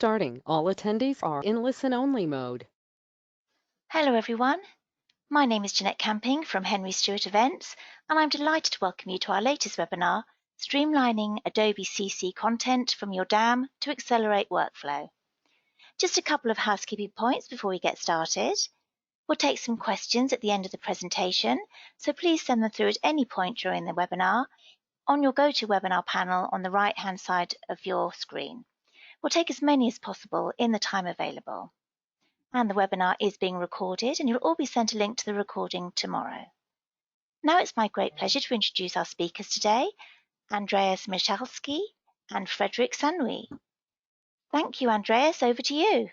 Starting, all attendees are in listen-only mode. Hello everyone, my name is Jeanette Camping from Henry Stewart Events, and I'm delighted to welcome you to our latest webinar, Streamlining Adobe CC Content from your DAM to Accelerate Workflow. Just a couple of housekeeping points before we get started. We'll take some questions at the end of the presentation, so please send them through at any point during the webinar on your GoToWebinar panel on the right-hand side of your screen. We'll take as many as possible in the time available. And the webinar is being recorded, and you'll all be sent a link to the recording tomorrow. Now it's my great pleasure to introduce our speakers today, Andreas Michalski and Frederick Sanui. Thank you, Andreas. Over to you.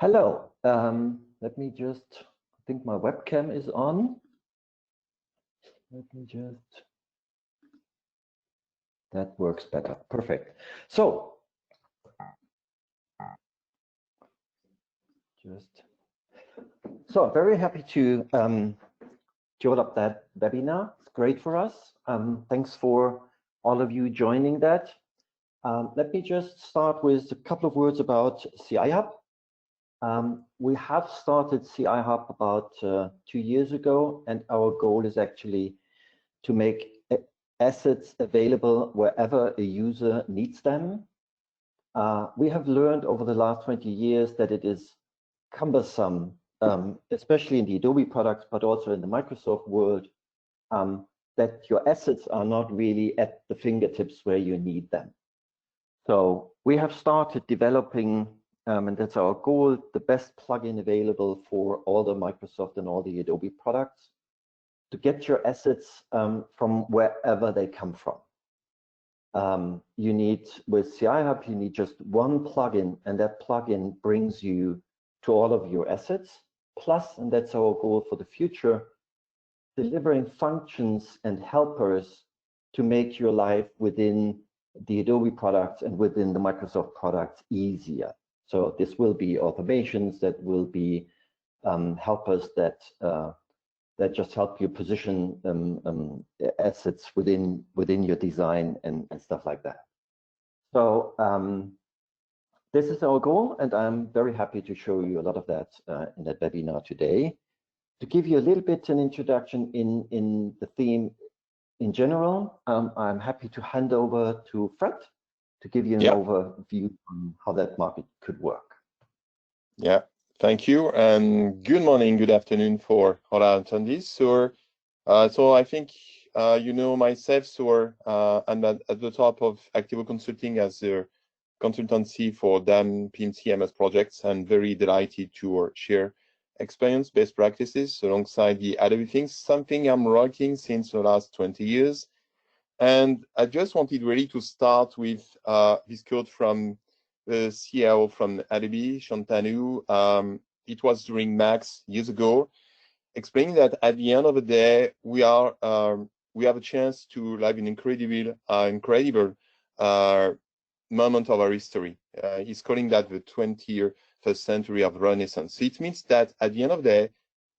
Hello. Let me just, I think my webcam is on. Let me just, that works better. Perfect. So, very happy to join up that webinar. It's great for us. Thanks for all of you joining that. Let me just start with a couple of words about CI Hub. We have started CI Hub about 2 years ago, and our goal is actually to make assets available wherever a user needs them. We have learned over the last 20 years that it is cumbersome, especially in the Adobe products, but also in the Microsoft world, that your assets are not really at the fingertips where you need them. So we have started developing, and that's our goal, the best plugin available for all the Microsoft and all the Adobe products to get your assets from wherever they come from. You need, with CI Hub, you need just one plugin, and that plugin brings you to all of your assets. Plus, and that's our goal for the future, delivering functions and helpers to make your life within the Adobe products and within the Microsoft products easier. So this will be automations, that will be helpers that that just help you position assets within your design and stuff like that. So this is our goal, and I'm very happy to show you a lot of that in that webinar today. To give you a little bit an introduction in the theme in general, I'm happy to hand over to Fred to give you an overview on how that market could work. Yeah, thank you, and good morning, good afternoon for all our attendees. So I think you know myself, so I'm at the top of Activo Consulting as a consultancy for DAM, PMC, MS projects, and very delighted to share experience, best practices alongside the Adobe things, something I'm writing since the last 20 years. And I just wanted really to start with this quote from the CEO from Adobe, Shantanu. It was during Max years ago, explaining that at the end of the day, we have a chance to live an incredible moment of our history. He's calling that the 21st century of Renaissance. So it means that at the end of the day,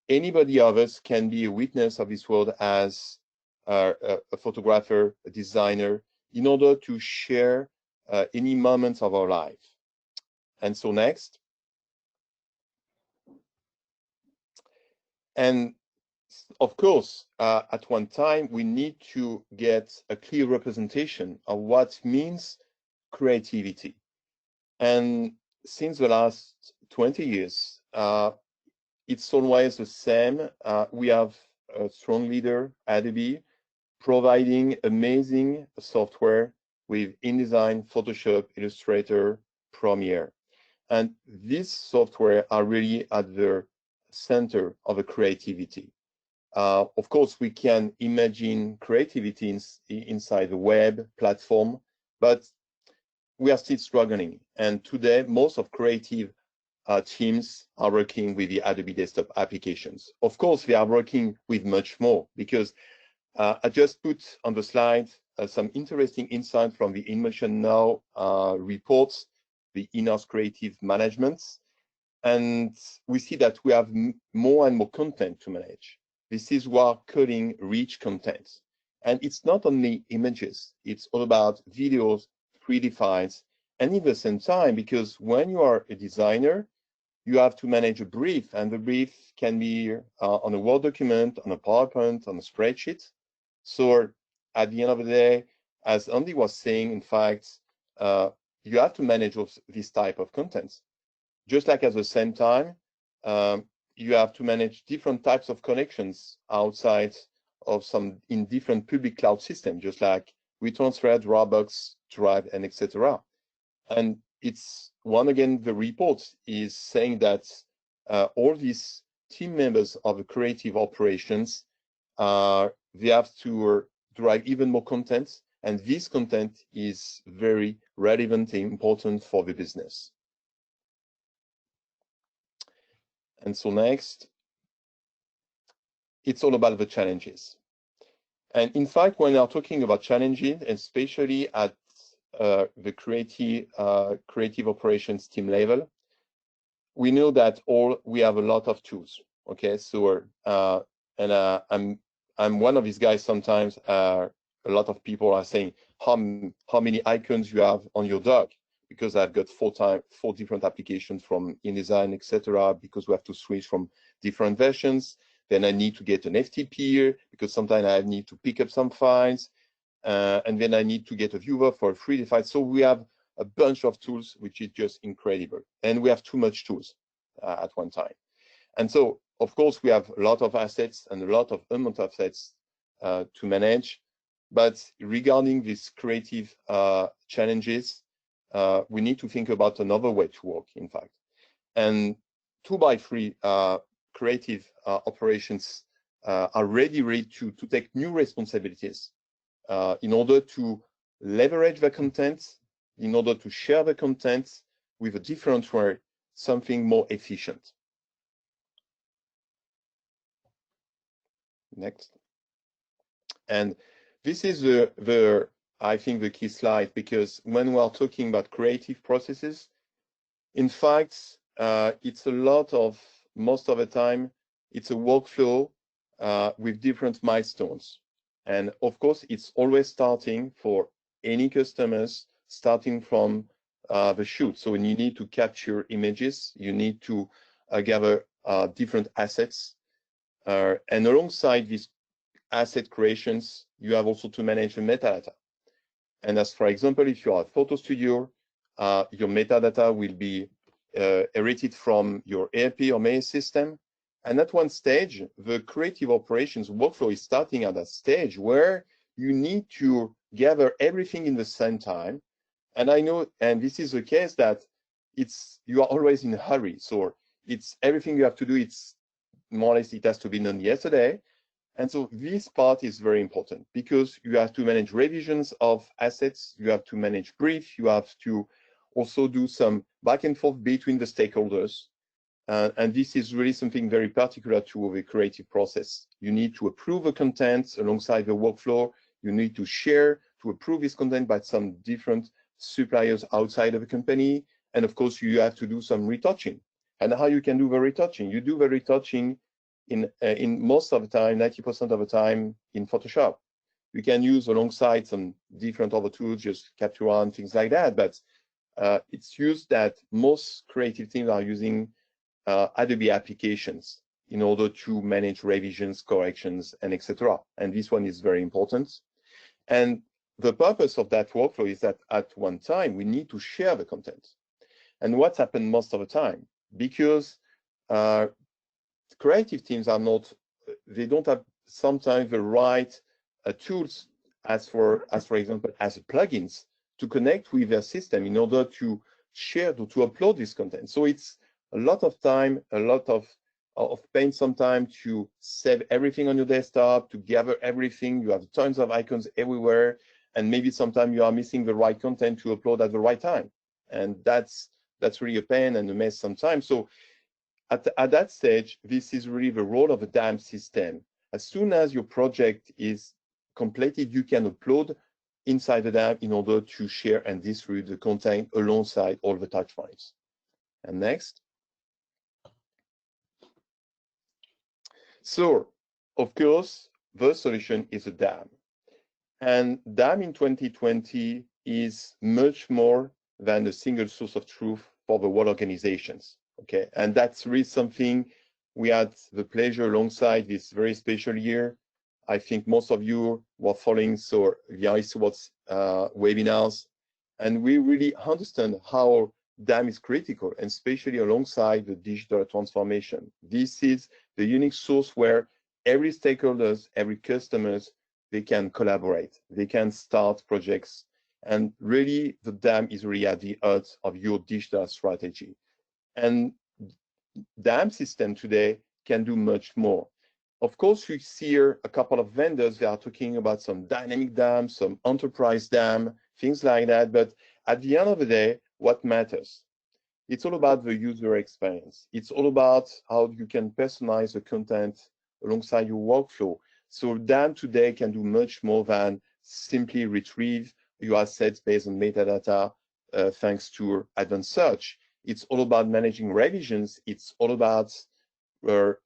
anybody of us can be a witness of this world as a photographer, a designer, in order to share any moments of our life. And so next. And of course, at one time, we need to get a clear representation of what means creativity. And since the last 20 years, it's always the same. We have a strong leader, Adobe, providing amazing software with InDesign, Photoshop, Illustrator, Premiere. And these software are really at the center of a creativity. Of course, we can imagine creativity inside the web platform, but we are still struggling. And today, most of creative teams are working with the Adobe desktop applications. Of course, they are working with much more, because I just put on the slide some interesting insight from the InMotion Now reports, the in-house creative management. And we see that we have more and more content to manage. This is what calling rich content. And it's not only images, it's all about videos, predefined, and at the same time, because when you are a designer, you have to manage a brief, and the brief can be on a Word document, on a PowerPoint, on a spreadsheet. So at the end of the day, as Andy was saying, in fact, you have to manage this type of content. Just like at the same time, you have to manage different types of connections outside of in different public cloud systems, just like WeTransfer, Dropbox, Drive, and etc. And it's again, the report is saying that all these team members of the creative operations, they have to drive even more content, and this content is very relevant and important for the business. And so next, it's all about the challenges. And in fact, when we are talking about challenges, especially at the creative operations team level, we know that we have a lot of tools. Okay, so I'm one of these guys. Sometimes a lot of people are saying how many icons you have on your dock, because I've got four different applications from InDesign, etc. Because we have to switch from different versions. Then I need to get an FTP because sometimes I need to pick up some files, and then I need to get a viewer for a 3D file. So we have a bunch of tools, which is just incredible. And we have too much tools at one time. And so, of course, we have a lot of assets and a lot of amount of assets to manage. But regarding these creative challenges, we need to think about another way to work, in fact. And 2x3 creative operations are ready to take new responsibilities in order to leverage the content, in order to share the content with a different way, something more efficient. Next. And this is I think the key slide, because when we are talking about creative processes, in fact, it's a lot of, most of the time, it's a workflow with different milestones. And of course, it's always starting for any customers, starting from the shoot. So when you need to capture images, you need to gather different assets. And alongside these asset creations, you have also to manage the metadata. And as for example, if you are a photo studio, your metadata will be inherited from your ERP or MES system. And at one stage, the creative operations workflow is starting at that stage where you need to gather everything in the same time. And I know, and this is the case, that you are always in a hurry. So it's everything you have to do, it's more or less, it has to be done yesterday. And so this part is very important, because you have to manage revisions of assets, you have to manage brief, you have to also do some back and forth between the stakeholders. And this is really something very particular to the creative process. You need to approve the content alongside the workflow. You need to share, to approve this content by some different suppliers outside of the company. And of course, you have to do some retouching. And how you can do the retouching? You do the retouching in most of the time, 90% of the time, in Photoshop. You can use alongside some different other tools, just Capture One, things like that. But it's used that most creative teams are using Adobe applications in order to manage revisions, corrections, and etc. And this one is very important. And the purpose of that workflow is that at one time, we need to share the content. And what's happened most of the time? Because creative teams they don't have sometimes the right tools as for example, as plugins to connect with their system in order to share, to upload this content. So it's a lot of time, a lot of pain sometimes to save everything on your desktop, to gather everything. You have tons of icons everywhere, and maybe sometimes you are missing the right content to upload at the right time. And that's really a pain and a mess sometimes. So at that stage, this is really the role of a DAM system. As soon as your project is completed, you can upload inside the DAM in order to share and distribute the content alongside all the touch points. And next. So, of course, the solution is a DAM. And DAM in 2020 is much more than a single source of truth for the whole organizations. Okay, and that's really something we had the pleasure alongside this very special year. I think most of you were following the ICWATS webinars, and we really understand how DAM is critical, and especially alongside the digital transformation. This is the unique source where every stakeholders, every customers, they can collaborate, they can start projects, and really the DAM is really at the heart of your digital strategy. And DAM system today can do much more. Of course, you see here a couple of vendors, they are talking about some dynamic DAM, some enterprise DAM, things like that. But at the end of the day, what matters? It's all about the user experience. It's all about how you can personalize the content alongside your workflow. So DAM today can do much more than simply retrieve your assets based on metadata thanks to advanced search. It's all about managing revisions. It's all about to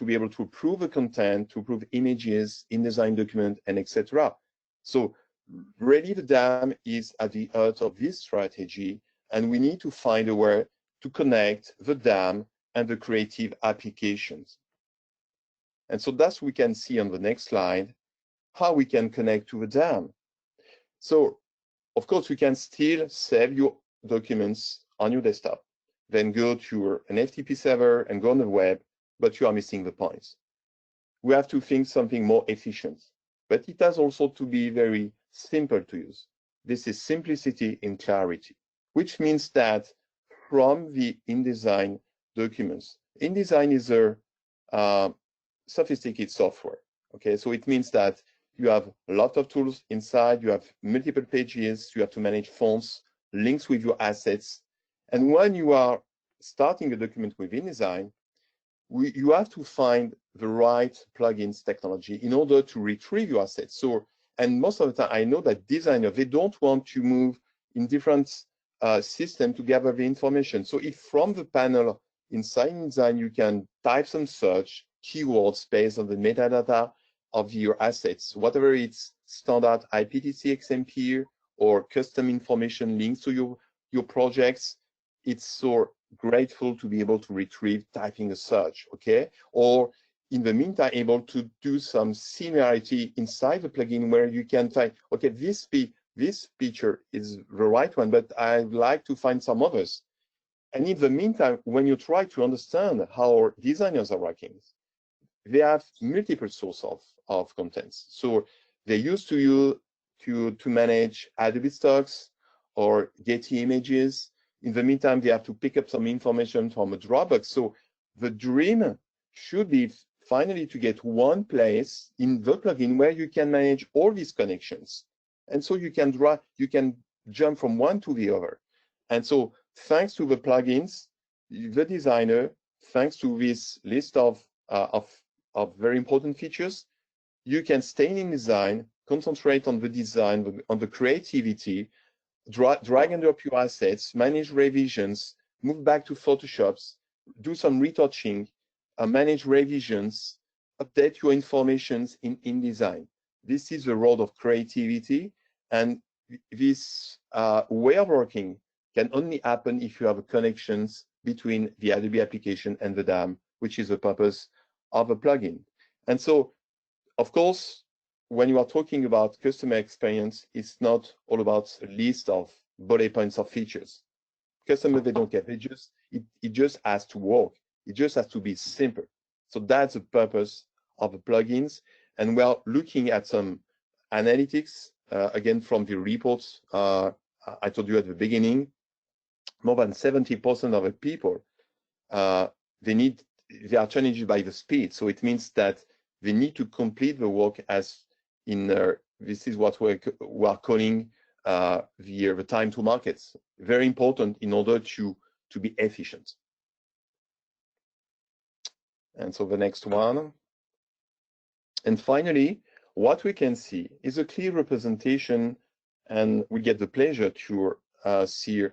be able to approve the content, to approve images, InDesign document, and etc. So really the DAM is at the heart of this strategy, and we need to find a way to connect the DAM and the creative applications. And so that's what we can see on the next slide, how we can connect to the DAM. So of course, you can still save your documents on your desktop, then go to an FTP server and go on the web, but you are missing the points. We have to think something more efficient, but it has also to be very simple to use. This is simplicity in clarity, which means that from the InDesign documents, InDesign is a sophisticated software. Okay, so it means that you have a lot of tools inside, you have multiple pages, you have to manage fonts, links with your assets. And when you are starting a document with InDesign, you have to find the right plugins technology in order to retrieve your assets. So, and most of the time, I know that designers, they don't want to move in different systems to gather the information. So if from the panel inside InDesign, you can type some search keywords based on the metadata of your assets, whatever it's standard IPTC XMP or custom information links to your projects, it's so grateful to be able to retrieve typing a search, okay? Or in the meantime, able to do some similarity inside the plugin where you can type, okay, this feature is the right one, but I'd like to find some others. And in the meantime, when you try to understand how designers are working, they have multiple sources of contents. So they used to use to manage Adobe stocks or Getty images. In the meantime, they have to pick up some information from a Dropbox. So the dream should be finally to get one place in the plugin where you can manage all these connections. And so you can jump from one to the other. And so thanks to the plugins, the designer, thanks to this list of very important features, you can stay in InDesign, concentrate on the design, on the creativity, drag and drop your assets, manage revisions, move back to Photoshop, do some retouching, manage revisions, update your information in InDesign. This is the road of creativity, and this way of working can only happen if you have connections between the Adobe application and the DAM, which is the purpose of a plugin. And so, of course, when you are talking about customer experience, it's not all about a list of bullet points of features. Customers, they don't care. It just has to work. It just has to be simple. So that's the purpose of the plugins. And we're looking at some analytics, again, from the reports I told you at the beginning. More than 70% of the people, they are challenged by the speed. So it means that they need to complete the work as in this is what we are calling the time to markets. Very important in order to be efficient. And so the next one. And finally, what we can see is a clear representation, and we get the pleasure to see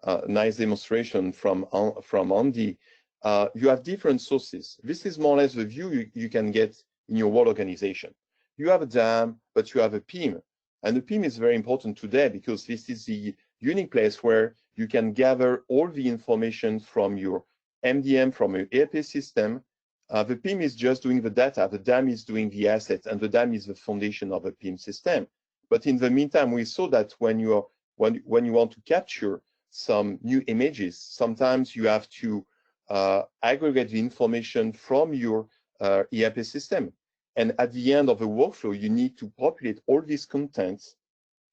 a nice demonstration from Andy. You have different sources. This is more or less the view you can get in your whole organization. You have a DAM, but you have a PIM. And the PIM is very important today because this is the unique place where you can gather all the information from your MDM, from your ERP system. The PIM is just doing the data, the DAM is doing the assets, and the DAM is the foundation of a PIM system. But in the meantime, we saw that when you want to capture some new images, sometimes you have to aggregate the information from your ERP system. And at the end of the workflow, you need to populate all these contents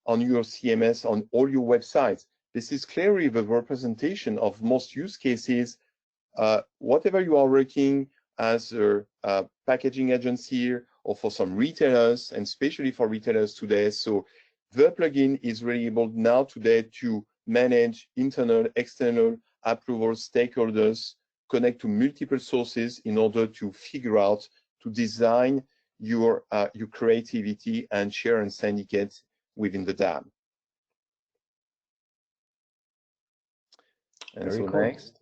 on your CMS, on all your websites. This is clearly the representation of most use cases. Whatever you are working as a packaging agency or for some retailers, and especially for retailers today. So the plugin is really able now today to manage internal, external approvals, stakeholders, connect to multiple sources in order to figure out, to design your creativity and share and syndicate within the DAM. And Very so cool. next,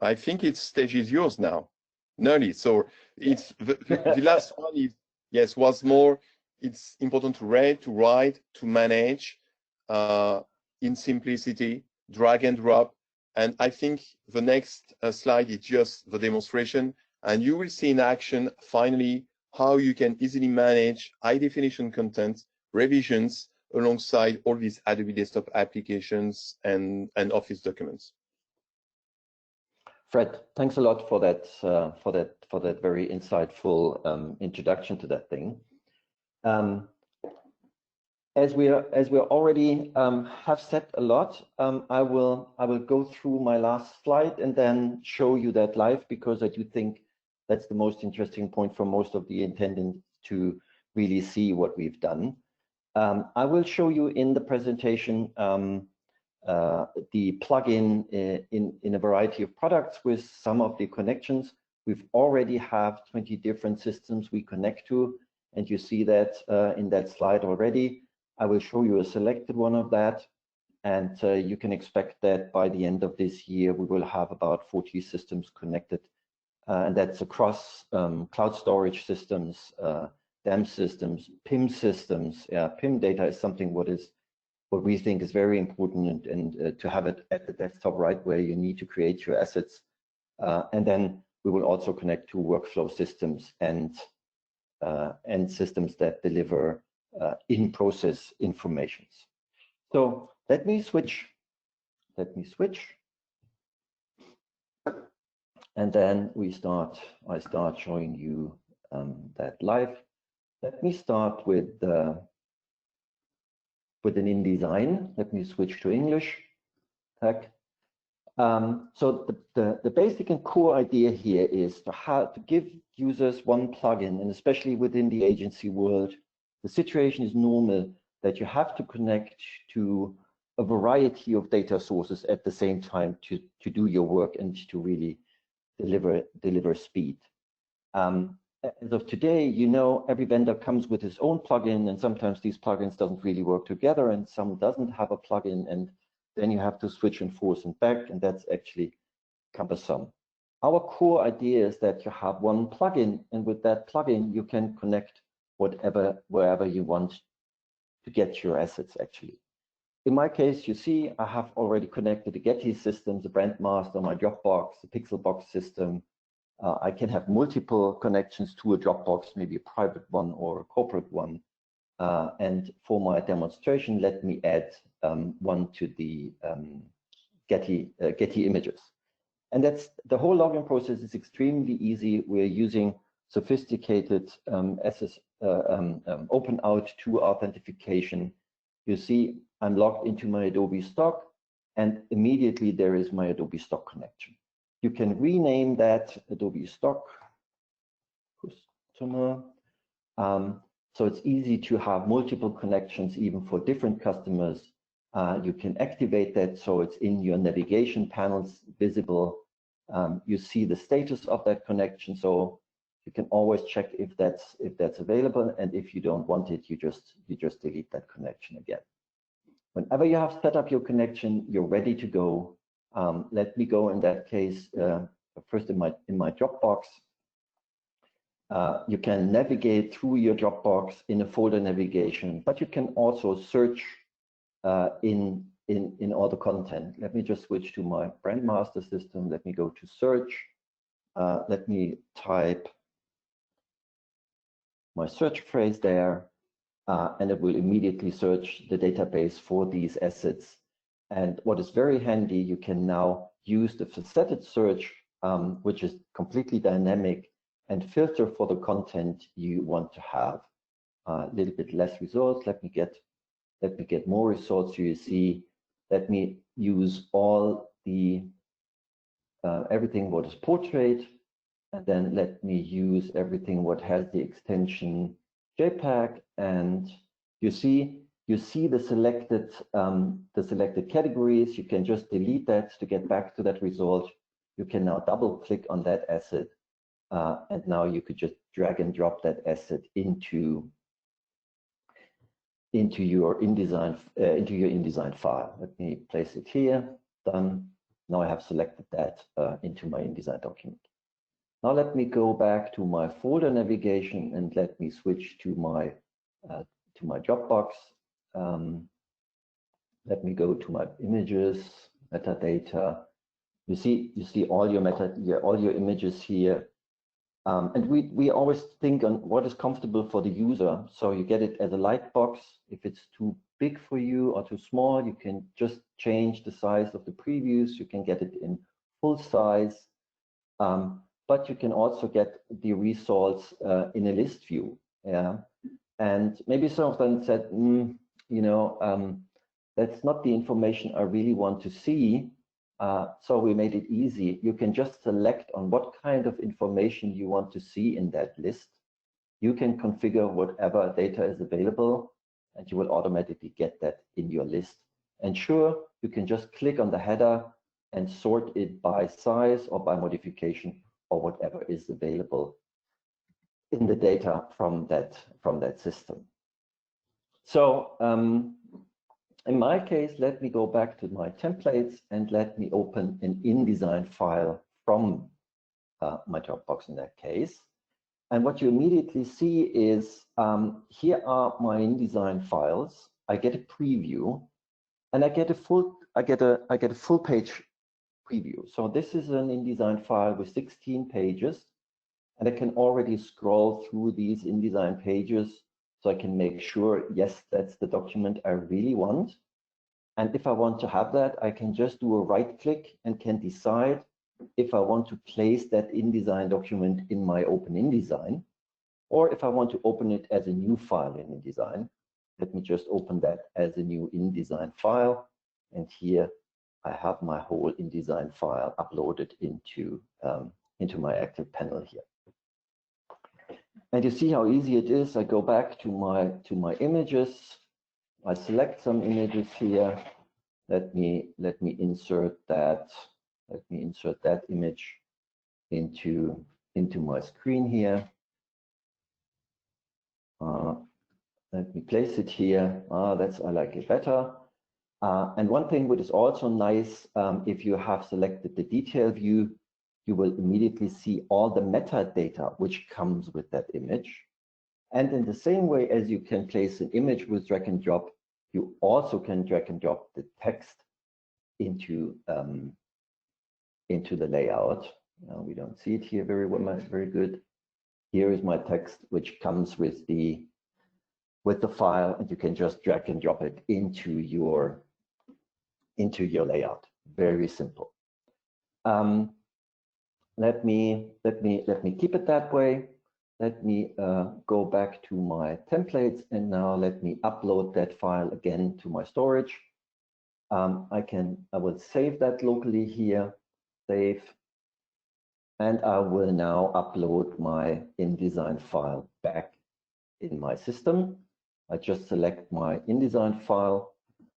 I think its stage is yours now, Nelly. So it's the last one is, yes, was more, it's important to read, to write, to manage in simplicity, drag and drop. And I think the next slide is just the demonstration. And you will see in action, finally, how you can easily manage high definition content, revisions, alongside all these Adobe Desktop applications and Office documents. Fred, thanks a lot for that very insightful introduction to that thing. As we already have said a lot, I will go through my last slide and then show you that live, because I do think that's the most interesting point for most of the attendants to really see what we've done. I will show you in the presentation the plugin in a variety of products with some of the connections. We've already have 20 different systems we connect to, and you see that in that slide already. I will show you a selected one of that, and you can expect that by the end of this year, we will have about 40 systems connected, and that's across cloud storage systems, DAM systems, PIM systems. Yeah, PIM data is something what we think is very important, and to have it at the desktop right where you need to create your assets. And then we will also connect to workflow systems and systems that deliver in-process informations. So let me switch. And then I start showing you that live. Let me start with an InDesign. Let me switch to English. So the basic and core idea here is to give users one plugin, and especially within the agency world, the situation is normal that you have to connect to a variety of data sources at the same time to do your work and to really deliver speed. As of today, you know, every vendor comes with his own plugin, and sometimes these plugins doesn't really work together, and some doesn't have a plugin, and then you have to switch and forth and back, and that's actually cumbersome. Our core idea is that you have one plugin, and with that plugin, you can connect wherever you want to get your assets actually. In my case, you see, I have already connected the Getty systems, the Brandmaster, my Dropbox, the Pixelbox system. I can have multiple connections to a Dropbox, maybe a private one or a corporate one. And for my demonstration, let me add one to the Getty images. And that's the whole login process is extremely easy. We're using sophisticated open out to authentication. You see, I'm logged into my Adobe Stock, and immediately there is my Adobe Stock connection. You can rename that Adobe Stock customer. So it's easy to have multiple connections even for different customers. You can activate that so it's in your navigation panels visible. You see the status of that connection, so you can always check if that's available, and if you don't want it, you just delete that connection again. Whenever you have set up your connection, you're ready to go. Let me go in that case first in my Dropbox. You can navigate through your Dropbox in a folder navigation, but you can also search in all the content. Let me just switch to my brand master system. Let me go to search. Let me type my search phrase there, and it will immediately search the database for these assets. And what is very handy, you can now use the faceted search, which is completely dynamic, and filter for the content you want to have. A little bit less results. Let me get more results. So you see, let me use all the everything what is portrait, and then let me use everything what has the extension JPEG, and you see the selected categories. You can just delete that to get back to that result. You can now double click on that asset, and now you could just drag and drop that asset into your InDesign file. Let me place it here. Done. Now I have selected that into my InDesign document. Now let me go back to my folder navigation and let me switch to my Dropbox. Let me go to my images, metadata. You see all your images here. And we always think on what is comfortable for the user. So you get it as a light box. If it's too big for you or too small, you can just change the size of the previews. You can get it in full size. But you can also get the results in a list view. Yeah. And maybe some of them said, that's not the information I really want to see. So we made it easy. You can just select on what kind of information you want to see in that list. You can configure whatever data is available, and you will automatically get that in your list. And sure, you can just click on the header and sort it by size or by modification or whatever is available in the data from that system. So in my case, let me go back to my templates and let me open an InDesign file from my Dropbox in that case. And what you immediately see is here are my InDesign files. I get a preview, and I get a full page preview. So this is an InDesign file with 16 pages, and I can already scroll through these InDesign pages. So I can make sure, yes, that's the document I really want. And if I want to have that, I can just do a right click and can decide if I want to place that InDesign document in my Open InDesign, or if I want to open it as a new file in InDesign. Let me just open that as a new InDesign file. And here I have my whole InDesign file uploaded into my active panel here. And you see how easy it is. I go back to my images. I select some images here. Let me insert that. Let me insert that image into my screen here. Let me place it here. I like it better. And one thing which is also nice, if you have selected the detail view, you will immediately see all the metadata which comes with that image. And in the same way as you can place an image with drag and drop, you also can drag and drop the text into the layout. We don't see it here very well, very good. Here is my text, which comes with the file, and you can just drag and drop it into your layout. Very simple. Let me keep it that way. Let me go back to my templates, and now let me upload that file again to my storage. I will save that locally here, save, and I will now upload my InDesign file back in my system. I just select my InDesign file.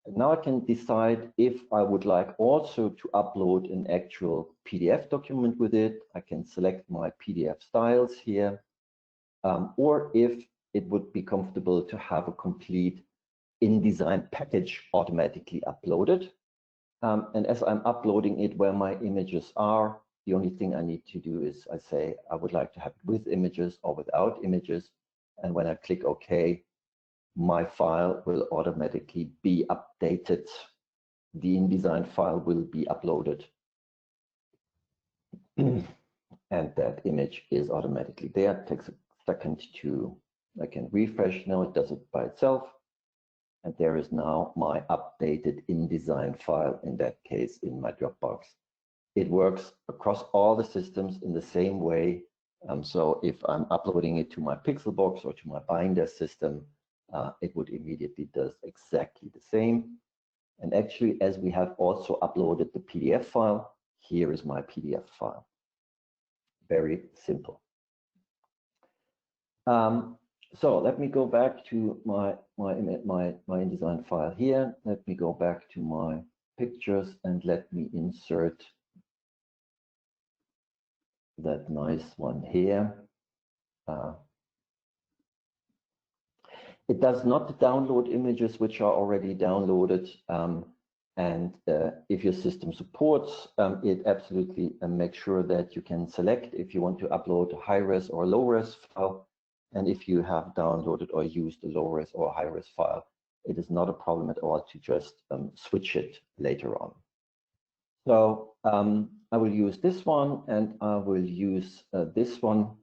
And now I can decide if I would like also to upload an actual PDF document with it. I can select my PDF styles here, or if it would be comfortable to have a complete InDesign package automatically uploaded. And as I'm uploading it where my images are, The only thing I need to do is I say I would like to have it with images or without images. And when I click OK, my file will automatically be updated. The InDesign file will be uploaded. And that image is automatically there. It takes a second to, I can refresh. Now it does it by itself. And there is now my updated InDesign file, in that case, in my Dropbox. It works across all the systems in the same way. So if I'm uploading it to my Pixelbox or to my Binder system, it would immediately does exactly the same. And actually, as we have also uploaded the PDF file, here is my PDF file. Very simple. So let me go back to my InDesign file here. Let me go back to my pictures and let me insert that nice one here. It does not download images which are already downloaded. And if your system supports, it absolutely makes sure that you can select if you want to upload a high-res or a low-res file. And if you have downloaded or used a low-res or high-res file, it is not a problem at all to just switch it later on. So I will use this one and I will use this one.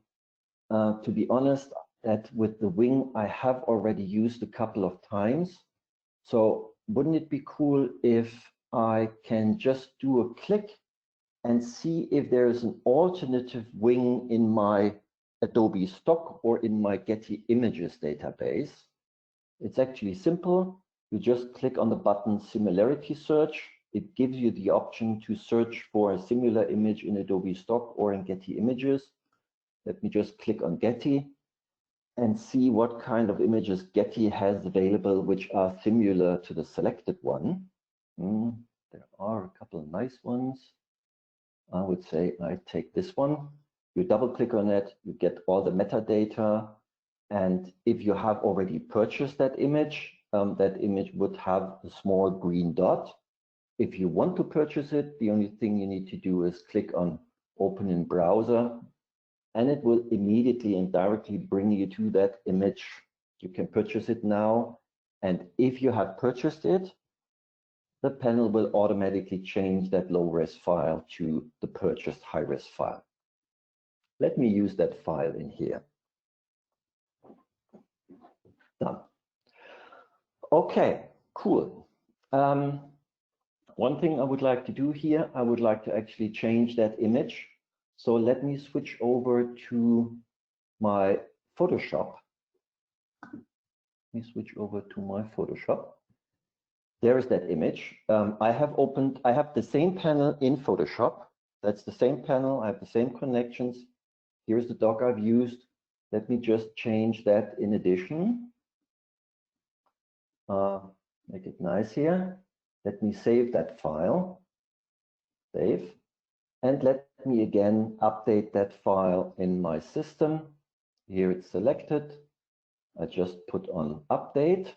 To be honest, that with the wing, I have already used a couple of times. So wouldn't it be cool if I can just do a click and see if there is an alternative wing in my Adobe stock or in my Getty Images database? It's actually simple. You just click on the button Similarity Search. It gives you the option to search for a similar image in Adobe stock or in Getty Images. Let me just click on Getty and see what kind of images Getty has available which are similar to the selected one. There are a couple of nice ones. I would say I take this one. You double click on it, you get all the metadata. And if you have already purchased that image would have a small green dot. If you want to purchase it, the only thing you need to do is click on Open in Browser, and it will immediately and directly bring you to that image. You can purchase it now. And if you have purchased it, the panel will automatically change that low-res file to the purchased high-res file. Let me use that file in here. Done. Okay, cool. One thing I would like to do here, I would like to actually change that image. So let me switch over to my Photoshop. Let me switch over to my Photoshop. There is that image. I have the same panel in Photoshop. That's the same panel. I have the same connections. Here's the dock I've used. Let me just change that in addition. Make it nice here. Let me save that file. Save. And let me again update that file in my system. Here it's selected. I just put on update.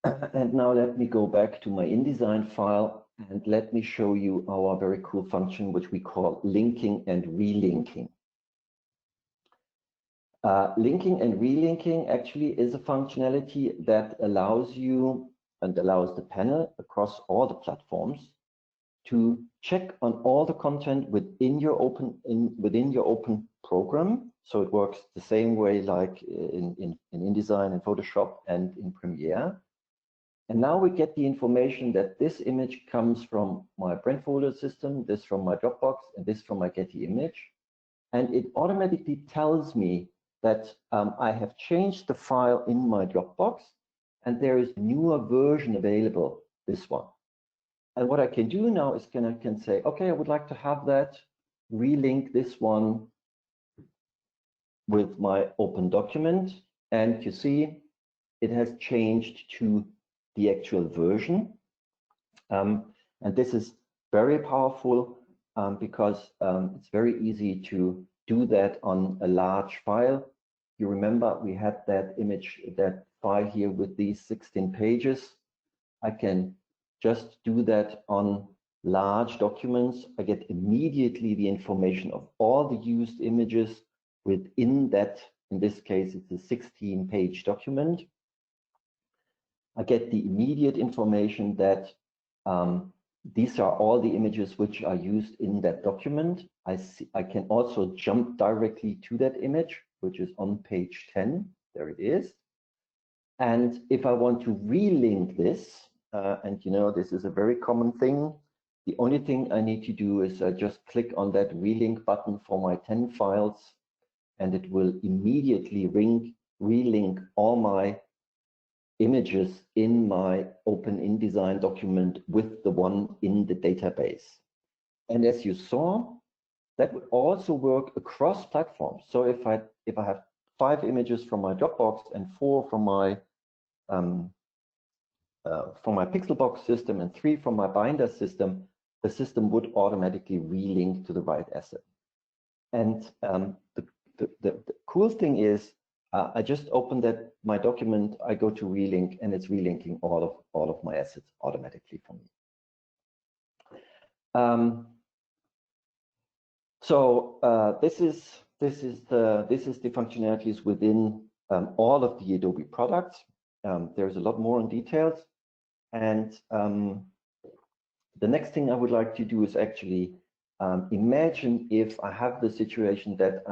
And now let me go back to my InDesign file and let me show you our very cool function, which we call linking and relinking. Linking and relinking actually is a functionality that allows you and allows the panel across all the platforms to check on all the content within your open program. So it works the same way like in InDesign, in Photoshop, and in Premiere. And now we get the information that this image comes from my brand folder system, this from my Dropbox, and this from my Getty image. And it automatically tells me that I have changed the file in my Dropbox, and there is a newer version available, this one. And what I can do now is I can say, okay, I would like to have that, relink this one with my open document. And you see, it has changed to the actual version. And this is very powerful because it's very easy to do that on a large file. You remember we had that image, that file here with these 16 pages. I can just do that on large documents. I get immediately the information of all the used images within that. In this case, it's a 16-page document. I get the immediate information that these are all the images which are used in that document. I can also jump directly to that image, which is on page 10. There it is. And if I want to relink this, and you know, this is a very common thing, the only thing I need to do is just click on that relink button for my 10 files, and it will immediately relink all my images in my Open InDesign document with the one in the database. And as you saw, that would also work across platforms. So if I have 5 images from my Dropbox and 4 from my Pixelbox system and 3 from my Binder system, the system would automatically relink to the right asset. And the cool thing is, I just opened my document, I go to relink, and it's relinking all of my assets automatically for me. This is the functionalities within all of the Adobe products. There's a lot more in details, and the next thing I would like to do is actually imagine if I have the situation that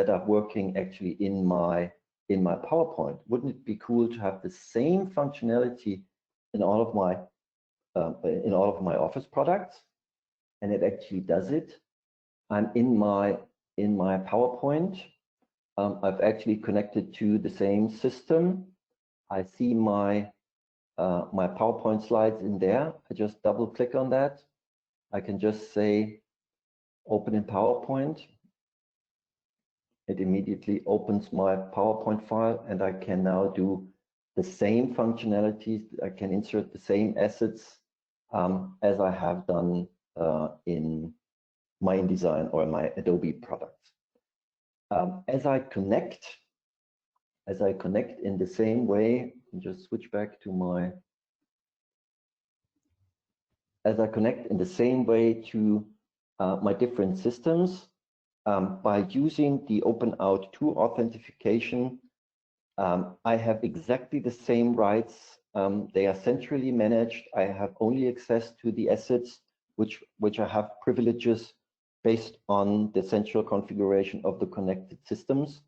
are working actually in my PowerPoint. Wouldn't it be cool to have the same functionality in all of my Office products? And it actually does it. I'm in my PowerPoint. I've actually connected to the same system. I see my PowerPoint slides in there. I just double click on that. I can just say open in PowerPoint. It immediately opens my PowerPoint file, and I can now do the same functionalities. I can insert the same assets as I have done in my InDesign or my Adobe products. As I connect in the same way, just switch back to my. As I connect in the same way to my different systems, by using the OpenOut 2 authentication, I have exactly the same rights. They are centrally managed. I have only access to the assets which I have privileges based on the central configuration of the connected systems.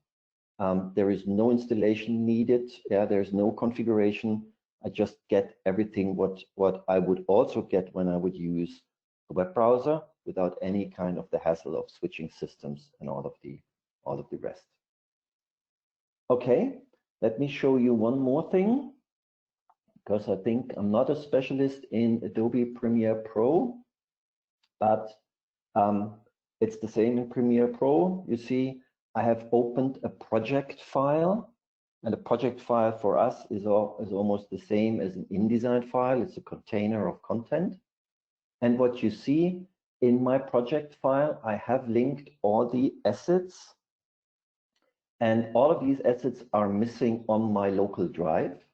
There is no installation needed. There's no configuration. I just get everything what I would also get when I would use a web browser, without any kind of the hassle of switching systems and all of the rest. Okay, let me show you one more thing, because I think I'm not a specialist in Adobe Premiere Pro, but it's the same in Premiere Pro. You see, I have opened a project file, and a project file for us is almost the same as an InDesign file. It's a container of content. And what you see in my project file, I have linked all the assets, and all of these assets are missing on my local drive.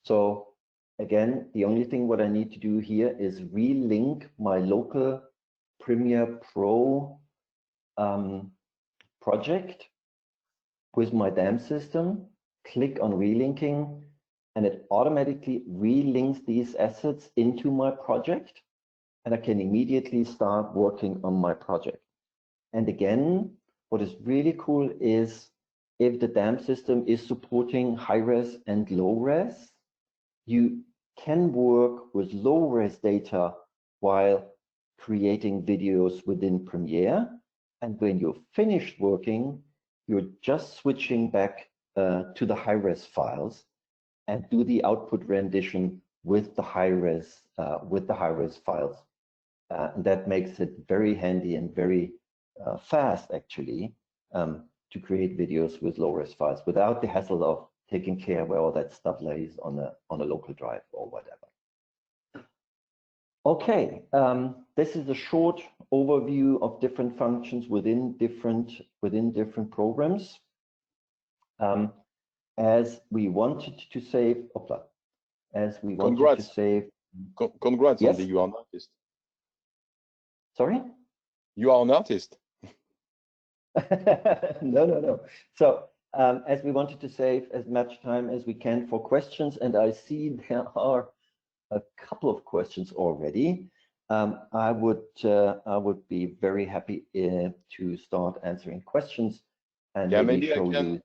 So again, the only thing what I need to do here is relink my local Premiere Pro project with my DAM system, click on relinking, and it automatically relinks these assets into my project, and I can immediately start working on my project. And again, what is really cool is if the DAM system is supporting high-res and low-res, you can work with low-res data while creating videos within Premiere. And when you're finished working, you're just switching back to the high-res files and do the output rendition with the high-res files. That makes it very handy and very fast, actually, to create videos with low-res files without the hassle of taking care where all that stuff lays on a local drive or whatever. Okay, this is a short overview of different functions within different programs. As we wanted to save, as we wanted to save. Congrats, yes? Andy, you are an artist. Sorry? You are an artist. No. So as we wanted to save as much time as we can for questions, and I see there are a couple of questions already. I would be very happy to start answering questions and maybe show you.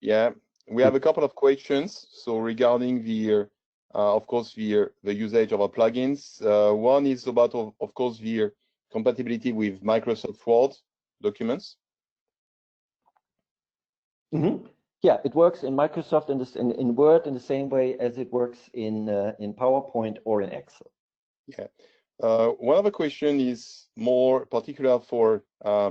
Yeah, we have a couple of questions. So regarding the, of course, the usage of our plugins. One is about, of course, the compatibility with Microsoft Word documents. Mm-hmm. Yeah, it works in Microsoft and in Word in the same way as it works in PowerPoint or in Excel. Yeah. One other question is more particular for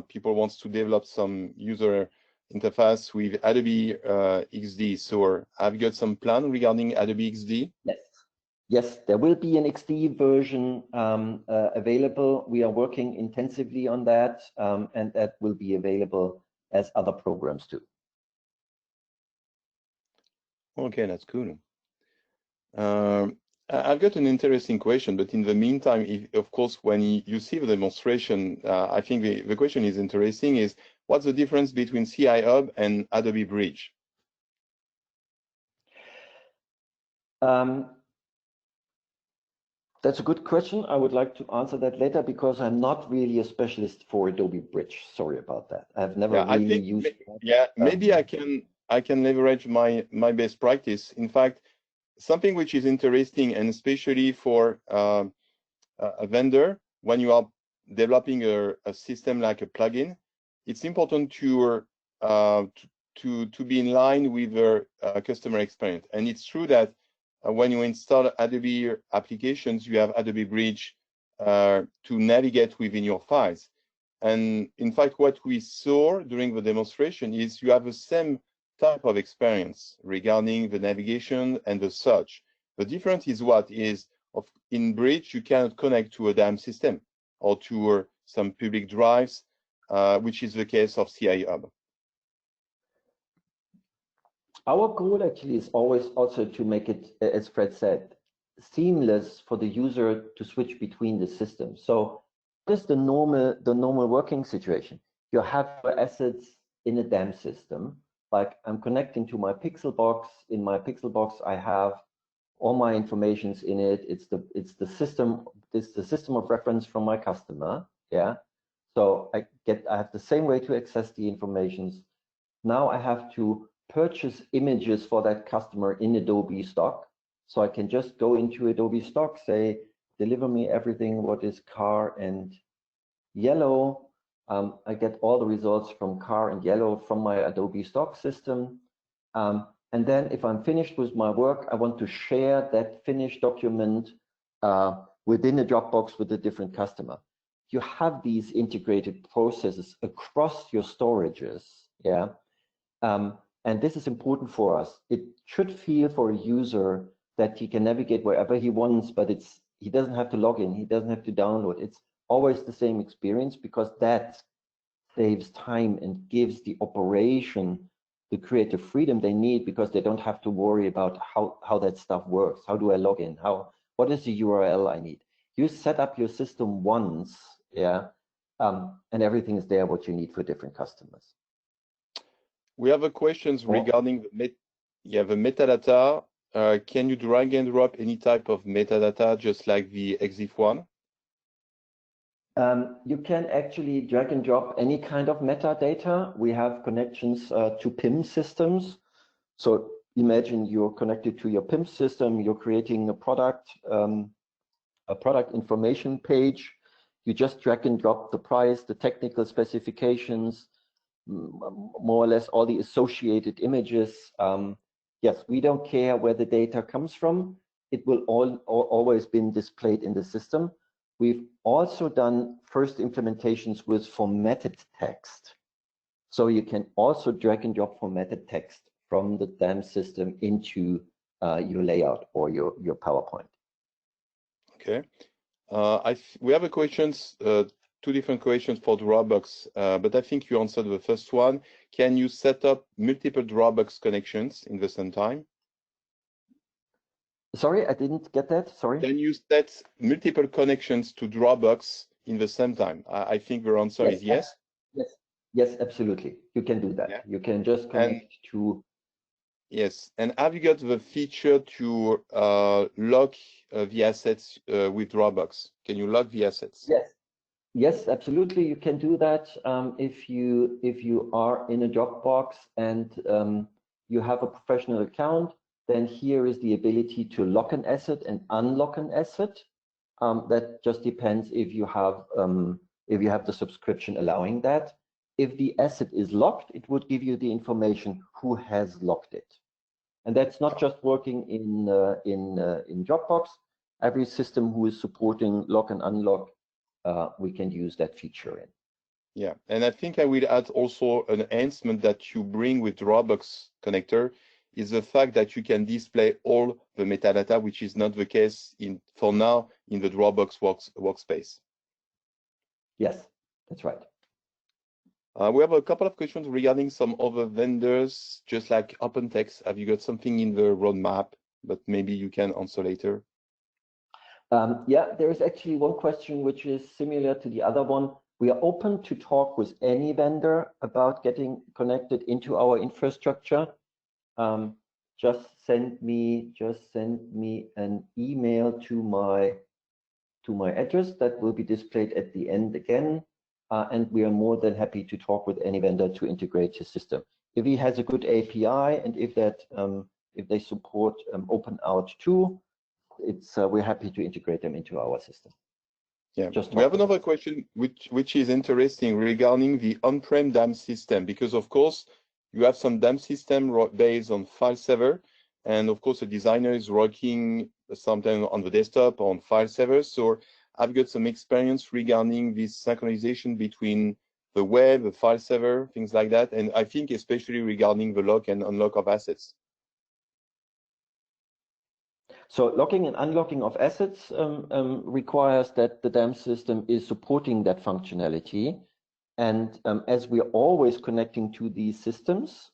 people who wants to develop some user interface with Adobe XD. So have you got some plan regarding Adobe XD? Yes, there will be an XD version available. We are working intensively on that, and that will be available as other programs too. Okay, that's cool. I've got an interesting question, but in the meantime, of course, when you see the demonstration, I think the question is interesting, is what's the difference between CI Hub and Adobe Bridge? That's a good question. I would like to answer that later because I'm not really a specialist for Adobe Bridge. Sorry about that. I've never really used it. Yeah, maybe I can leverage my best practice. In fact, something which is interesting, and especially for a vendor, when you are developing a system like a plugin, it's important to be in line with the customer experience. And it's true that when you install Adobe applications, you have Adobe Bridge to navigate within your files. And in fact, what we saw during the demonstration is you have the same type of experience regarding the navigation and the search. The difference is in Bridge, you cannot connect to a DAM system or to some public drives, which is the case of CI Hub. Our goal actually is always also to make it, as Fred said, seamless for the user to switch between the systems. So what is the normal working situation? You have your assets in a DAM system. Like I'm connecting to my Pixel box. In my Pixel box, I have all my informations in it. It's the system of reference from my customer. Yeah. So I have the same way to access the informations. Now I have to purchase images for that customer in Adobe Stock. So I can just go into Adobe Stock, say, deliver me everything what is car and yellow. I get all the results from car and yellow from my Adobe Stock system. And then if I'm finished with my work, I want to share that finished document within a Dropbox with a different customer. You have these integrated processes across your storages, yeah. And this is important for us. It should feel for a user that he can navigate wherever he wants, but he doesn't have to log in, he doesn't have to download. It's always the same experience because that saves time and gives the operation the creative freedom they need because they don't have to worry about how that stuff works. How do I log in? What is the URL I need? You set up your system once, yeah, and everything is there what you need for different customers. We have a questions regarding the metadata. Can you drag and drop any type of metadata just like the Exif one? You can actually drag and drop any kind of metadata. We have connections to PIM systems. So imagine you're connected to your PIM system, you're creating a product information page. You just drag and drop the price, the technical specifications, more or less all the associated images. Yes, we don't care where the data comes from. It will always been displayed in the system. We've also done first implementations with formatted text. So you can also drag and drop formatted text from the DAM system into your layout or your PowerPoint. Okay. We have a questions, two different questions for Dropbox, but I think you answered the first one. Can you set up multiple Dropbox connections in the same time? Sorry, I didn't get that. Sorry. Can you set multiple connections to Dropbox in the same time? I think the answer is yes. Yes. Yes, absolutely. You can do that. Yeah. You can just connect to. Yes. And have you got the feature to lock the assets with Dropbox? Can you lock the assets? Yes. Yes, absolutely. You can do that if you are in a Dropbox and you have a professional account. Then here is the ability to lock an asset and unlock an asset. That just depends if you have the subscription allowing that. If the asset is locked, it would give you the information who has locked it, and that's not just working in Dropbox. Every system who is supporting lock and unlock, we can use that feature in. Yeah, and I think I will add also an enhancement that you bring with Dropbox connector is the fact that you can display all the metadata, which is not the case for now in the Dropbox workspace. Yes, that's right. We have a couple of questions regarding some other vendors, just like OpenText. Have you got something in the roadmap, but maybe you can answer later? Yeah, there is actually one question which is similar to the other one. We are open to talk with any vendor about getting connected into our infrastructure. Just send me an email to my address that will be displayed at the end again, and we are more than happy to talk with any vendor to integrate his system. If he has a good API and if they support OpenOut too, we're happy to integrate them into our system. Yeah, we have another question which is interesting regarding the on-prem DAM system, because of course you have some DAM system based on file server, and of course a designer is working sometimes on the desktop or on file servers. So I've got some experience regarding this synchronization between the web, the file server, things like that, and I think especially regarding the lock and unlock of assets. So locking and unlocking of assets requires that the DAM system is supporting that functionality. And as we're always connecting to these systems,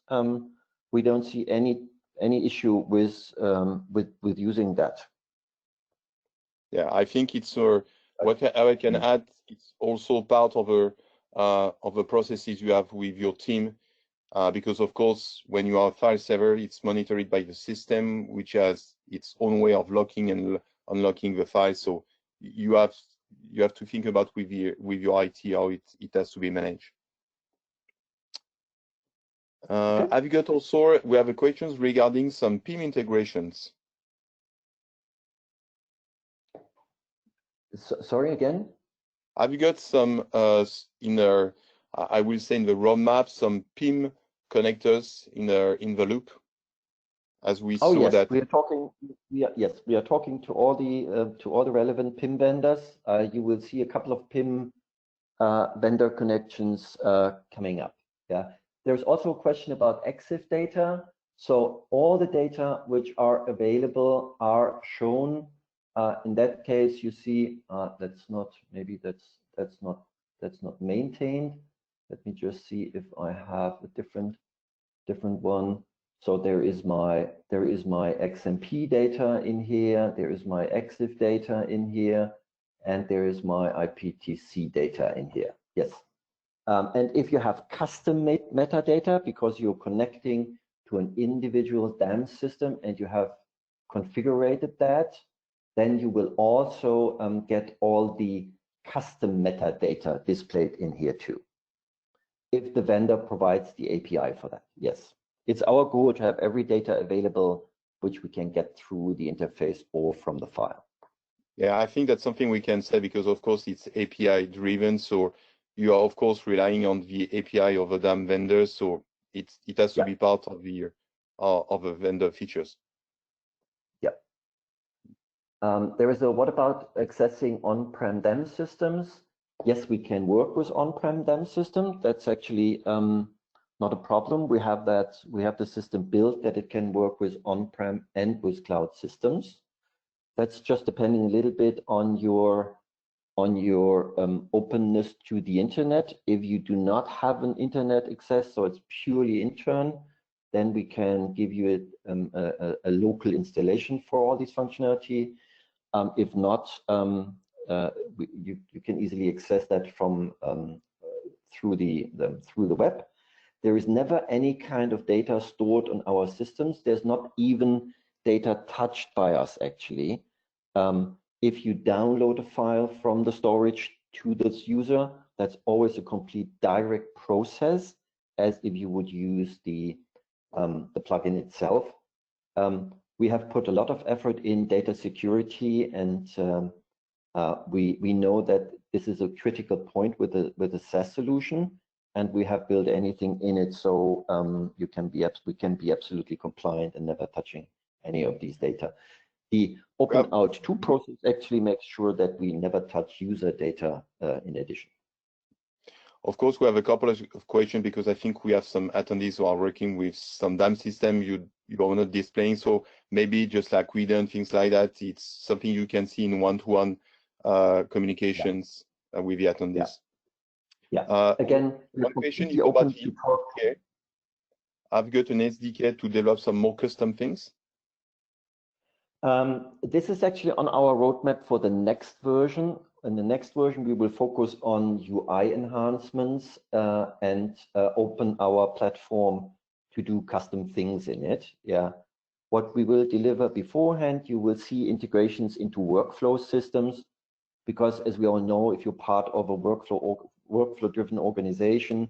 we don't see any issue with using that. Yeah, I think it's what I can add. It's also part of the processes you have with your team. Because of course, when you are a file server, it's monitored by the system, which has its own way of locking and unlocking the file. So you have to think about with your IT how it has to be managed. Okay. Have you got also? We have a questions regarding some PIM integrations. Sorry again. Have you got some I will say in the roadmap, some PIM connectors in the loop, as we saw yes, that. We are talking to all the relevant PIM vendors. You will see a couple of PIM vendor connections coming up. Yeah. There's also a question about Exif Data. So all the data which are available are shown. In that case, you see that's not maintained. Let me just see if I have a different one. So there is my XMP data in here. There is my Exif data in here, and there is my IPTC data in here. Yes. And if you have custom-made metadata because you're connecting to an individual DAM system and you have configured that, then you will also get all the custom metadata displayed in here too, if the vendor provides the API for that. Yes, it's our goal to have every data available which we can get through the interface or from the file. Yeah, I think that's something we can say because of course it's API driven, so you are of course relying on the API of the DAM vendors, so it has to be part of the vendor features. Yeah. There is a what about accessing on-prem DAM systems? Yes, we can work with on-prem DAM system. That's actually not a problem. We have the system built that it can work with on-prem and with cloud systems. That's just depending a little bit on your openness to the internet. If you do not have an internet access, so it's purely intern, then we can give you a local installation for all these functionality. If not, you can easily access that from through the web. There is never any kind of data stored on our systems. There's not even data touched by us, actually. If you download a file from the storage to this user, that's always a complete direct process, as if you would use the plugin itself. We have put a lot of effort in data security, and we know that this is a critical point with a SaaS solution, and we have built anything in it so we can be absolutely compliant and never touching any of these data. The Open Out 2 process actually makes sure that we never touch user data in addition. Of course, we have a couple of questions because I think we have some attendees who are working with some DAM system you are not displaying. So maybe just like we done things like that, it's something you can see in one-to-one communications with the attendees. Yeah. Again, one question is about the SDK. I've got an SDK to develop some more custom things. This is actually on our roadmap for the next version. In the next version, we will focus on UI enhancements and open our platform to do custom things in it. Yeah. What we will deliver beforehand, you will see integrations into workflow systems, because as we all know, if you're part of a workflow-driven organization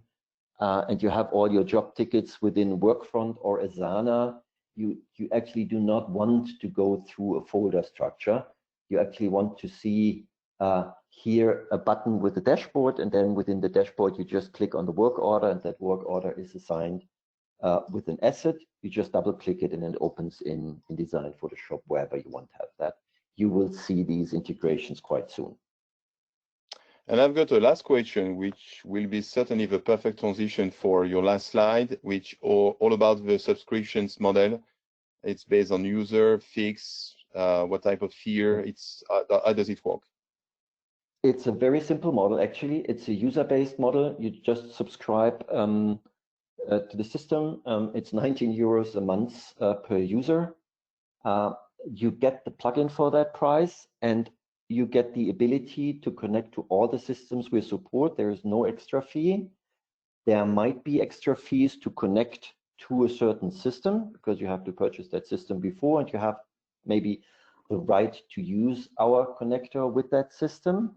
and you have all your job tickets within Workfront or Asana, you actually do not want to go through a folder structure. You actually want to see here a button with a dashboard, and then within the dashboard, you just click on the work order, and that work order is assigned with an asset. You just double click it and it opens in InDesign, Photoshop, wherever you want to have that. You will see these integrations quite soon. And I've got a last question, which will be certainly the perfect transition for your last slide, which all about the subscriptions model. It's based on user, fix, what type of tier, how does it work? It's a very simple model, actually. It's a user-based model. You just subscribe to the system. It's 19 euros a month per user. You get the plugin for that price, and you get the ability to connect to all the systems we support. There is no extra fee. There might be extra fees to connect to a certain system, because you have to purchase that system before, and you have maybe the right to use our connector with that system.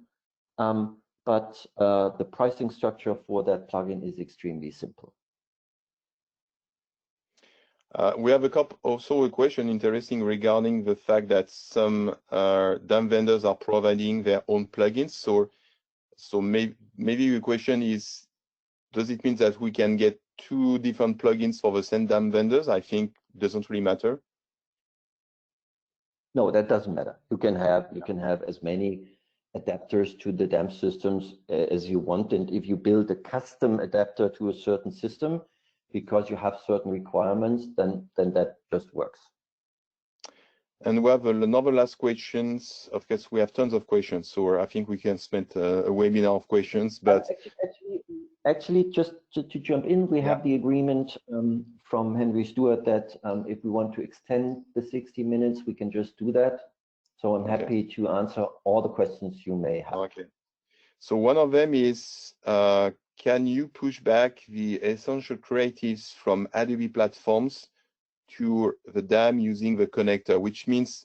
But the pricing structure for that plugin is extremely simple. We have also a question interesting regarding the fact that some DAM vendors are providing their own plugins. So maybe the question is, does it mean that we can get two different plugins for the same DAM vendors? I think it doesn't really matter. No, that doesn't matter. You can have as many adapters to the DAM systems as you want, and if you build a custom adapter to a certain system because you have certain requirements, then that just works. And we have another last questions. Of course, we have tons of questions, so I think we can spend a webinar of questions. But actually, just to jump in, we have the agreement from Henry Stewart that if we want to extend the 60 minutes, we can just do that. So I'm happy to answer all the questions you may have. Okay. So one of them is, can you push back the essential creatives from Adobe platforms to the DAM using the connector? Which means,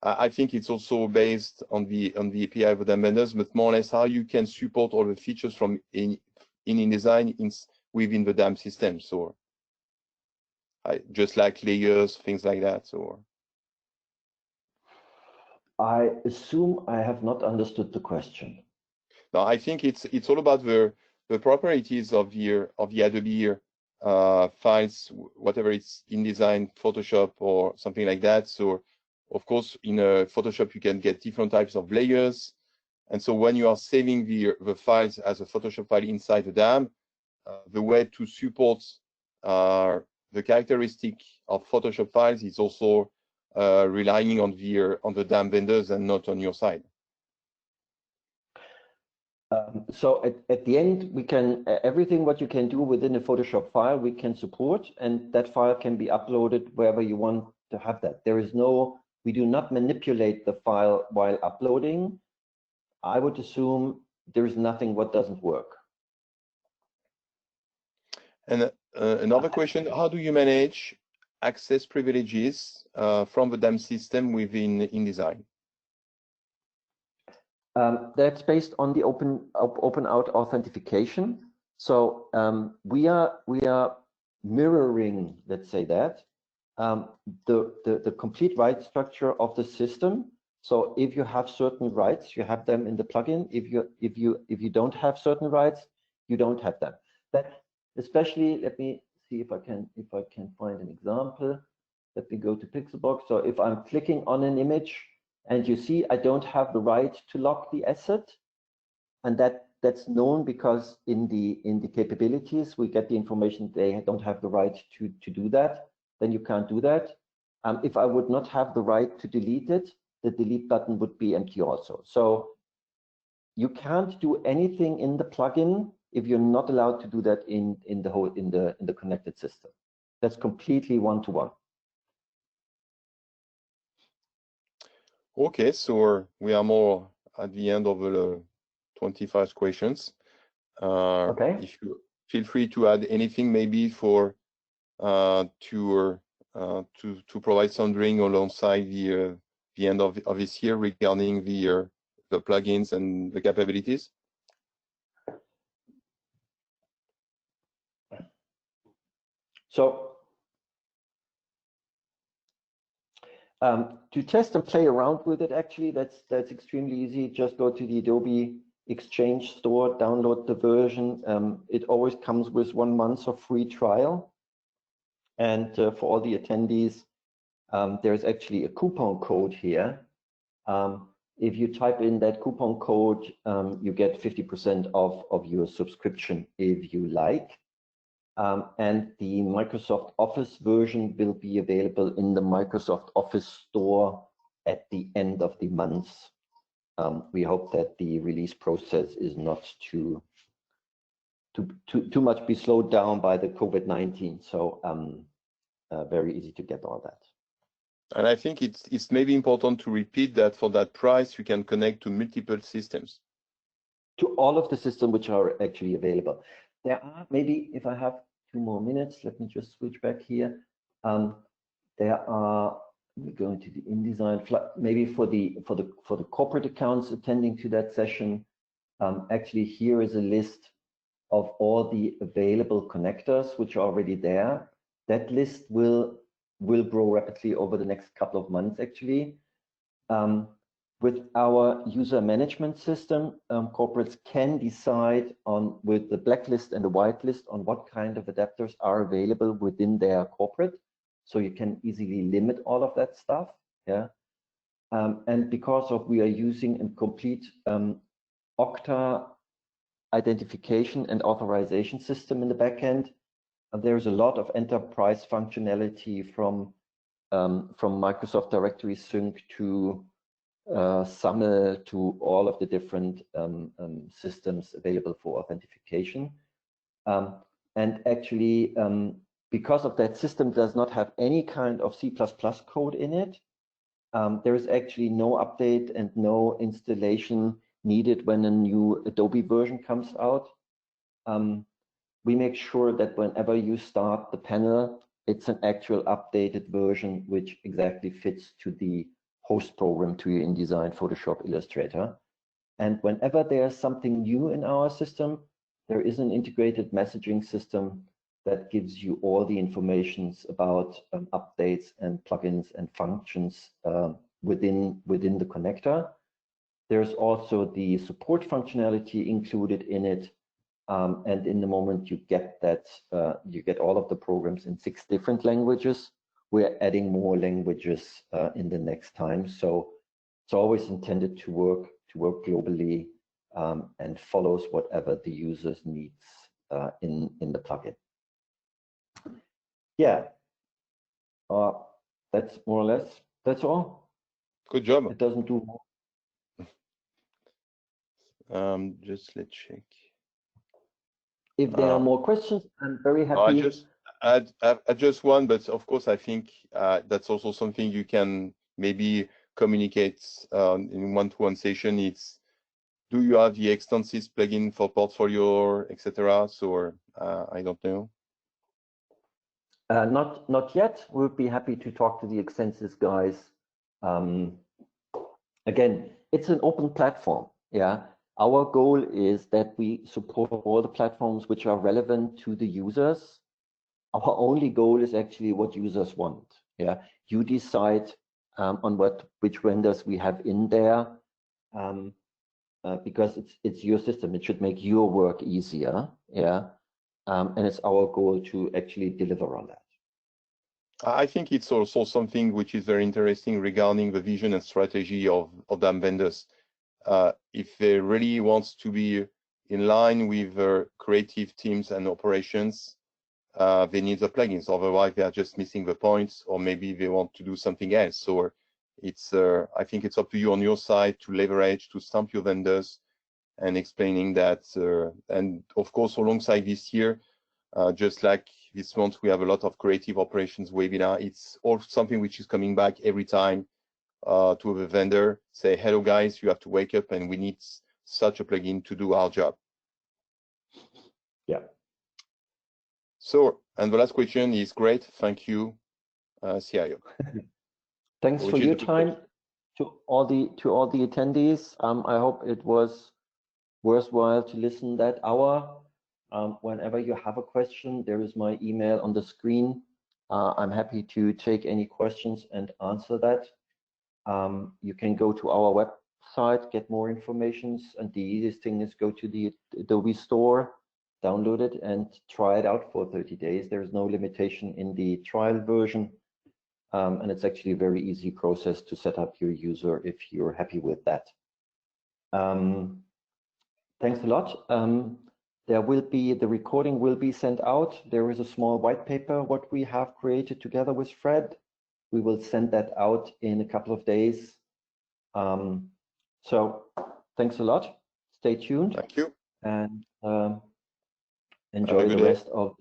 I think it's also based on the API of the DAM vendors, but more or less how you can support all the features from in InDesign within the DAM system. So just like layers, things like that. So I assume I have not understood the question. No, I think it's all about the properties of the Adobe files, whatever it's InDesign, Photoshop, or something like that. So, of course, in Photoshop, you can get different types of layers. And so when you are saving the files as a Photoshop file inside the DAM, the way to support the characteristic of Photoshop files is also relying on the DAM vendors and not on your side. So at the end, we can, everything what you can do within a Photoshop file, we can support, and that file can be uploaded wherever you want to have that. There is no, we do not manipulate the file while uploading. I would assume there is nothing what doesn't work. And another question, how do you manage access privileges from the DAM system within InDesign? That's based on the open out authentication. So we are mirroring, let's say that, the complete right structure of the system. So if you have certain rights, you have them in the plugin. If you don't have certain rights, you don't have them. That especially, let me see if I can find an example. Let me go to Pixelbox. So if I'm clicking on an image, and you see, I don't have the right to lock the asset, and that's known because in the capabilities we get the information they don't have the right to do that. Then you can't do that. If I would not have the right to delete it, the delete button would be empty also. So you can't do anything in the plugin if you're not allowed to do that in the connected system. That's completely one-to-one. Okay, so we are more at the end of the 25 questions. Okay. If you feel free to add anything, maybe for to provide some drawing alongside the end of this year regarding the plugins and the capabilities. So to test and play around with it, actually, that's extremely easy. Just go to the Adobe Exchange store, download the version. It always comes with 1 month of free trial. And for all the attendees, there's actually a coupon code here. If you type in that coupon code, you get 50% of your subscription if you like. And the Microsoft Office version will be available in the Microsoft Office store at the end of the month. We hope that the release process is not too much be slowed down by the COVID-19. So very easy to get all that. And I think it's maybe important to repeat that for that price, you can connect to multiple systems. To all of the systems which are actually available. There are, maybe if I have 2 more minutes, let me just switch back here. There are, we're going to the InDesign, maybe for the corporate accounts attending to that session. Actually, here is a list of all the available connectors which are already there. That list will grow rapidly over the next couple of months, actually. With our user management system, corporates can decide on, with the blacklist and the whitelist, on what kind of adapters are available within their corporate. So you can easily limit all of that stuff. Yeah. And because of we are using a complete Okta identification and authorization system in the backend, there's a lot of enterprise functionality from Microsoft Directory Sync to SAML to all of the different systems available for authentication. And actually, because of that system does not have any kind of C++ code in it, there is actually no update and no installation needed when a new Adobe version comes out. We make sure that whenever you start the panel, it's an actual updated version which exactly fits to the host program, to your InDesign, Photoshop, Illustrator. And whenever there's something new in our system, there is an integrated messaging system that gives you all the informations about updates and plugins and functions within the connector. There's also the support functionality included in it. And in the moment you get that, you get all of the programs in 6 different languages. We're adding more languages in the next time. So it's always intended to work globally and follows whatever the user's needs in the plugin. Yeah, that's more or less, that's all. Good job. It doesn't do more. Just let's check. If there are more questions, I'm very happy. I just add just one, but of course, I think that's also something you can maybe communicate in one-to-one session. It's, do you have the extensive plugin for portfolio, etc.? So I don't know. Not yet. We'll be happy to talk to the Extensis guys. Again, it's an open platform. Yeah. Our goal is that we support all the platforms which are relevant to the users. Our only goal is actually what users want. Yeah. You decide on which vendors we have in there, because it's your system. It should make your work easier. Yeah. And it's our goal to actually deliver on that. I think it's also something which is very interesting regarding the vision and strategy of them vendors. If they really want to be in line with their creative teams and operations, they need the plugins. Otherwise, they are just missing the points, or maybe they want to do something else. Or it's, I think it's up to you on your side to leverage, to stamp your vendors, and explaining that. And of course, alongside this year, just like this month, we have a lot of creative operations webinar. It's all something which is coming back every time to the vendor, say, hello guys, you have to wake up and we need such a plugin to do our job. Yeah. So, and the last question is great. Thank you, CIO. Thanks for your time to all the attendees. I hope it was worthwhile to listen that hour. Whenever you have a question, there is my email on the screen. I'm happy to take any questions and answer that. You can go to our website, get more information, and the easiest thing is go to the Adobe Store, download it, and try it out for 30 days. There is no limitation in the trial version, and it's actually a very easy process to set up your user if you're happy with that. Thanks a lot. The recording will be sent out. There is a small white paper, what we have created together with Fred. We will send that out in a couple of days. So thanks a lot. Stay tuned. Thank you. And enjoy the rest of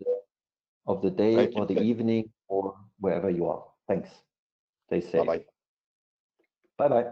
the day or the evening or wherever you are. Thanks. Stay safe. Bye-bye. Bye-bye.